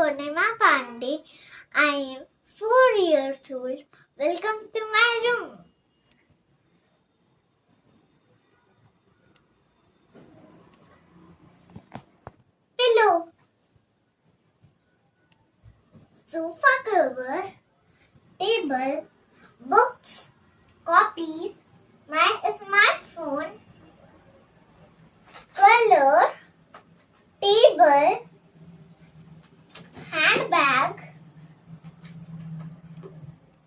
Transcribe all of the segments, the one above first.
Purnima Pandey. I am 4 years old. Welcome to my room. Pillow, sofa cover, table, books, copies, my smartphone, color, table, handbag,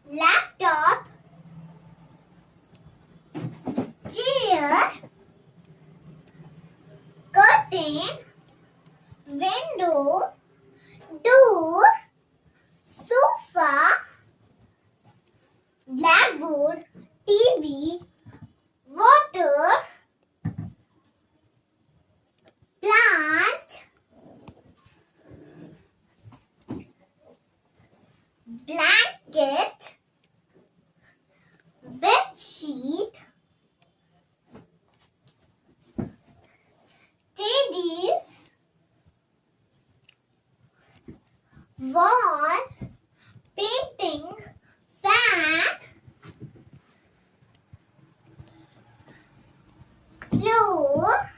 laptop, chair, curtain, window, door, sofa, blackboard, TV, water, plant, blanket, bed sheet, teddies, wall, painting, fan, floor,